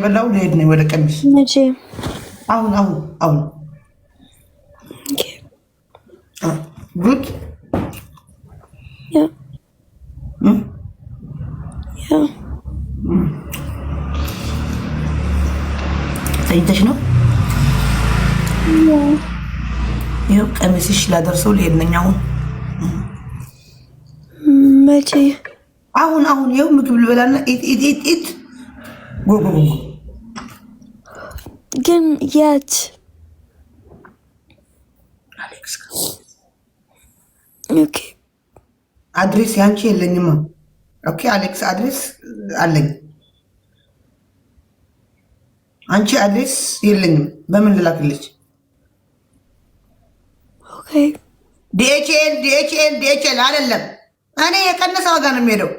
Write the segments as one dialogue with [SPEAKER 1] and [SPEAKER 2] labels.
[SPEAKER 1] በላው ልሄድ ነው ወደ ቀሚስ
[SPEAKER 2] መቼ?
[SPEAKER 1] አሁን ጉድ
[SPEAKER 2] ያ
[SPEAKER 1] ተይተሽ ነው ይኸው ቀሚስሽ ላደርሰው ልሄድ ነኝ አሁን
[SPEAKER 2] መቼ?
[SPEAKER 1] አሁን ይኸው ምግብ ልበላና ኢት ጎጎ
[SPEAKER 2] ግን የት?
[SPEAKER 1] አሌክስ
[SPEAKER 2] ኦኬ
[SPEAKER 1] አድሬስ ያንቺ የለኝማ። ኦኬ አሌክስ አድሬስ አለኝ፣ አንቺ አድሬስ የለኝም። በምን ልላክልሽ?
[SPEAKER 2] ኦኬ
[SPEAKER 1] ዲኤችኤል አይደለም። እኔ የቀነሰ ዋጋ ነው የሚሄደው።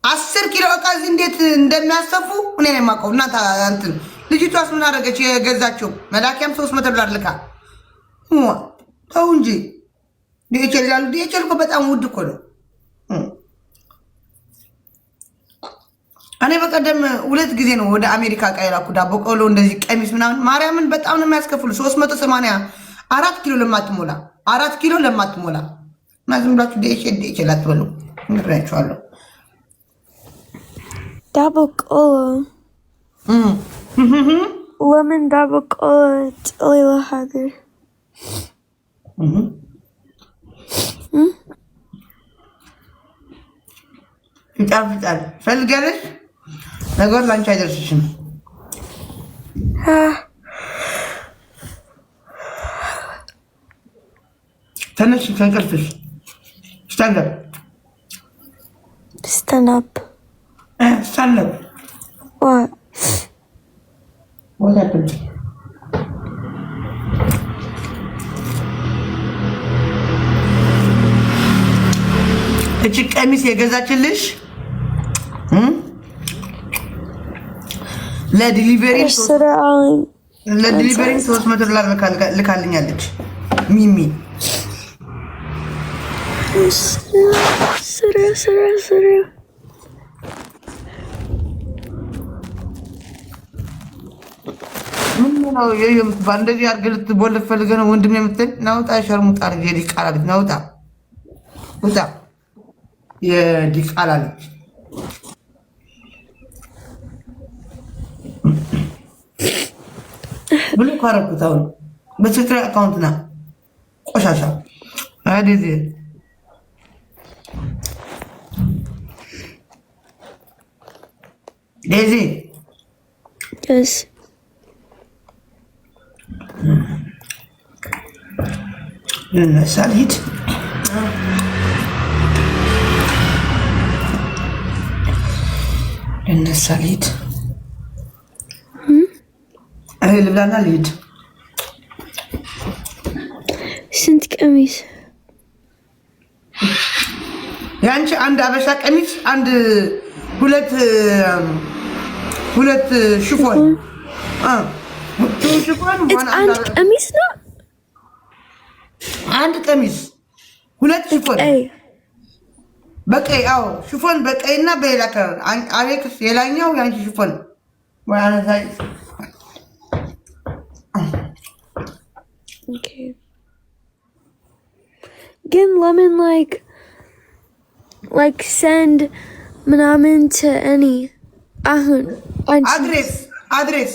[SPEAKER 1] 10 ኪሎ እቃ እዚህ እንዴት እንደሚያሰፉ እኔ ነው የማውቀው። እናንተ እንትን ልጅቷስ ምን አደረገች? የገዛችው መላኪያም 300 ዶላር ልካ ተው እንጂ ዲኤችኤል ይላሉ። ዲኤችኤል እኮ በጣም ውድ እኮ ነው። እኔ በቀደም 2 ጊዜ ነው ወደ አሜሪካ እቃ የላኩ ዳቦ ቆሎ፣ እንደዚህ ቀሚስ ምናምን ማርያምን በጣም ነው የሚያስከፍሉ። 380 4 ኪሎ ለማትሞላ 4 ኪሎ ለማትሞላ እና ዝም ብላችሁ ዲኤችኤል አትበሉ። እንግራችኋለሁ
[SPEAKER 2] ዳቦ ቆሎ ለምን ዳቦ ቆሎ ሌላ ሀገር
[SPEAKER 1] ይጣፍጣል። ፈልገለሽ ነገር ላንቺ አይደርስሽም። ተነሽ ከእንቅልፍሽ stand up.
[SPEAKER 2] What?
[SPEAKER 1] What happened? እቺ ቀሚስ የገዛችልሽ ለዲሊቨሪ 300 ዶላር ልካልኛለች ሚሚ።
[SPEAKER 2] ስራ
[SPEAKER 1] ምነው የምትባል እንደዚህ አድርገህ ልትቦልክ ፈልገህ ነው ወንድም የምትል? ናውጣ ሸርሙጣ ልጅ የዲቃላ ልጅ ናውጣ ውጣ። የዲቃላ ልጅ ብሎ ካረኩት አሁን በትክክል አካውንት ና ቆሻሻ አዲዚ ዴዚ
[SPEAKER 2] Yes.
[SPEAKER 1] ልነሳልሂድ እህል ልብላና ልሂድ።
[SPEAKER 2] ስንት ቀሚስ?
[SPEAKER 1] የአንቺ አንድ አበሻ ቀሚስ፣ አንድ ሁለት ሽፎን
[SPEAKER 2] አንድ ቀሚስ ነው።
[SPEAKER 1] አንድ ቀሚስ 2 ሽፎን በቀይ። አዎ ሽፎን በቀይና በሌላ ከለር። አሌክስ የላኛው የአንቺ ሽፎን ወያነሳይ።
[SPEAKER 2] Okay. ግን ለምን like send ምናምን to any አሁን አድሬስ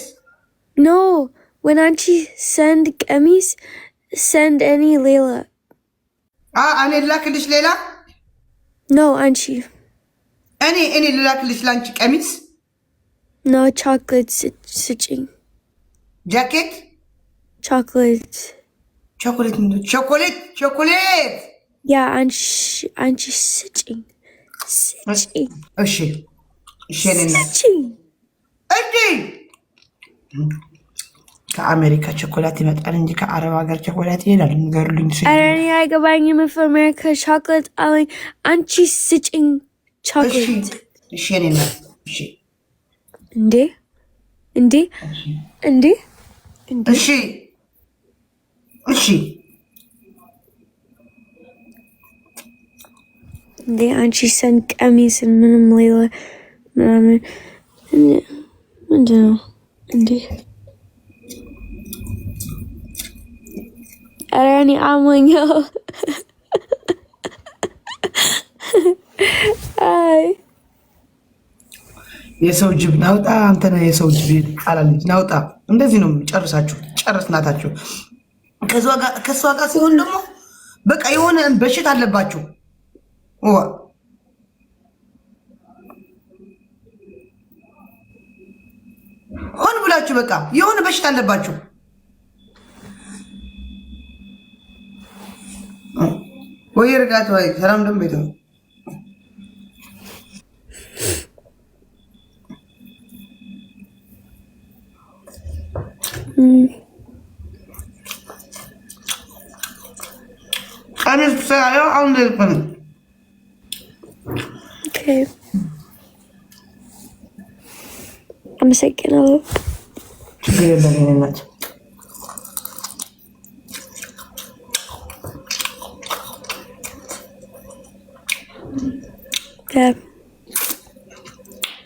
[SPEAKER 2] No, when Anchi send ቀሚስ send any ሌላ
[SPEAKER 1] እኔ ልላክልሽ ሌላ?
[SPEAKER 2] No, Anchi
[SPEAKER 1] እኔ ልላክልሽ ላንቺ ቀሚስ?
[SPEAKER 2] No, chocolate ስጭኝ።
[SPEAKER 1] ጃኬት
[SPEAKER 2] chocolate ያ አንቺ ስጭኝ።
[SPEAKER 1] እሺ ከአሜሪካ ቸኮላት ይመጣል እንጂ ከአረብ ሀገር ቸኮላት ይሄዳል። ንገሩልኝ።
[SPEAKER 2] እኔ አይገባኝም። አሜሪካ ቸኮላት አለኝ። አንቺ ስጭኝ ቸኮላት።
[SPEAKER 1] እሺ እኔና እሺ
[SPEAKER 2] እንዴ
[SPEAKER 1] እሺ
[SPEAKER 2] እንዴ አንቺ ሰንድ ቀሚስን ምንም ሌላ ምናምን ምንድን ነው? እንዴ አራኒ አሞኛው አይ
[SPEAKER 1] የሰው ጅብ ናውጣ አንተ ነህ የሰው ጅብ ቃላለች ናውጣ እንደዚህ ነው ጨርሳችሁ ጨርስናታችሁ ከሷ ጋር ሲሆን ደግሞ በቃ የሆነ በሽታ አለባችሁ ሆን ብላችሁ በቃ የሆነ በሽታ አለባችሁ ወይ ረጋት ወይ ሰላም ደም ቤት ቀሚስ ሳያው አሁን ልልኩን
[SPEAKER 2] ኦኬ አመሰግናለሁ
[SPEAKER 1] ችግር የለም እናት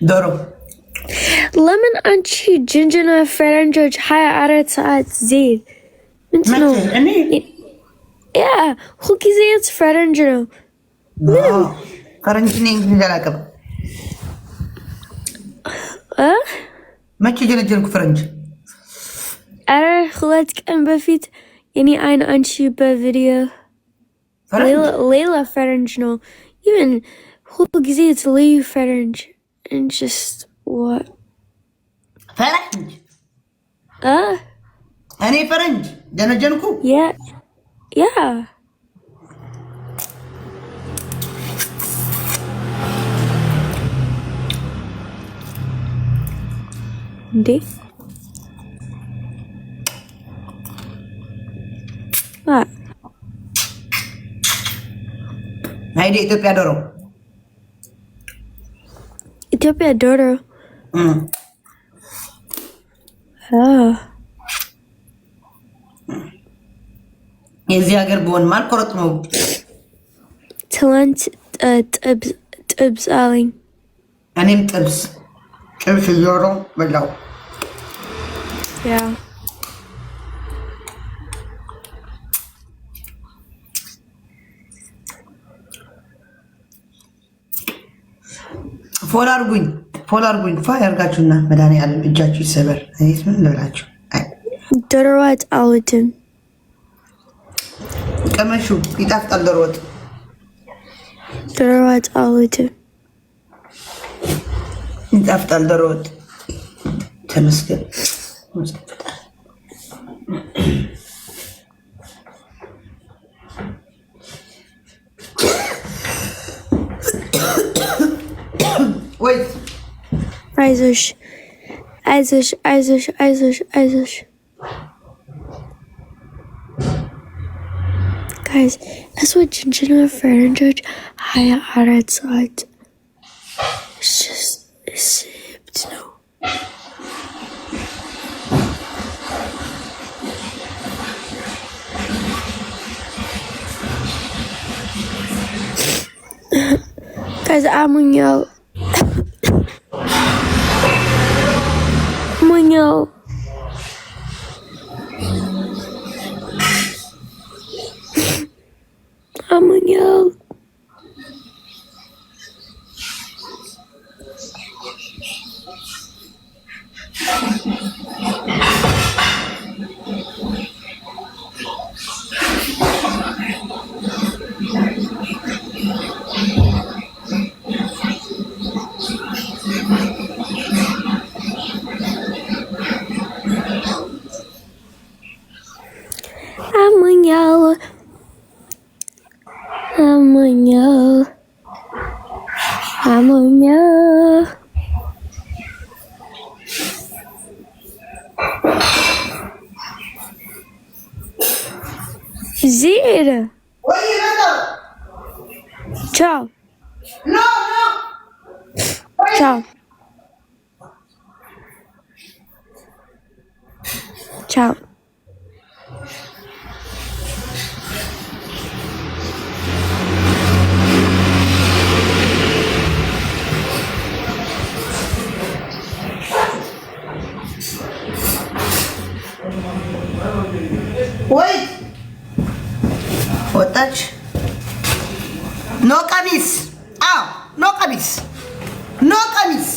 [SPEAKER 1] ዶሮ
[SPEAKER 2] ለምን አንቺ ጅንጅና ፈረንጆች 24 ሰዓት ዜድ ምንድን ነው? ያ ሁልጊዜ ፈረንጅ ነው።
[SPEAKER 1] ፈረንጅ ነኝ እንግሊዝ አላውቅም። መቼ ጀነጀንኩ ፈረንጅ?
[SPEAKER 2] ኧረ 2 ቀን በፊት የኔ አይን አንቺ በቪዲዮ ሌላ ፈረንጅ ነው። even ሁልጊዜ ልዩ ፈረንጅ and just what
[SPEAKER 1] ፈረንጅ እኔ ፈረንጅ ጀነጀንኩ
[SPEAKER 2] yeah እንዴ
[SPEAKER 1] አይዲ ኢትዮጵያ ዶሮ
[SPEAKER 2] ኢትዮጵያ ዶሮ
[SPEAKER 1] የዚህ ሀገር በሆን ማል ቆረጥ ነው
[SPEAKER 2] ትላንት ጥብስ አለኝ
[SPEAKER 1] እኔም ጥብስ ዶሮ በላው
[SPEAKER 2] ያ ፎሎ አርጉኝ ፋይ አርጋችሁና መድኃኒዓለም እጃችሁ ይሰበር። እኔስ ምን ልበላችሁ? ዶሮ ወጥ አልወድም።
[SPEAKER 1] ቀመሹ ይጣፍጣል። ዶሮ ወጥ
[SPEAKER 2] አልወድም።
[SPEAKER 1] ይጣፍጣል ዶሮ ወጥ። ተመስገን። ወይ
[SPEAKER 2] አይዞሽ guys, that's what ጅንጅና ፈረንጆች 24 ሰዓት it's just accept ነው። guys አሞኛል Zira. Ciao.
[SPEAKER 1] No.
[SPEAKER 2] Ciao. Ciao.
[SPEAKER 1] ወይ ወጣች። ኖ ቀሚስ፣ አዎ ኖ ቀሚስ፣ ኖ ቀሚስ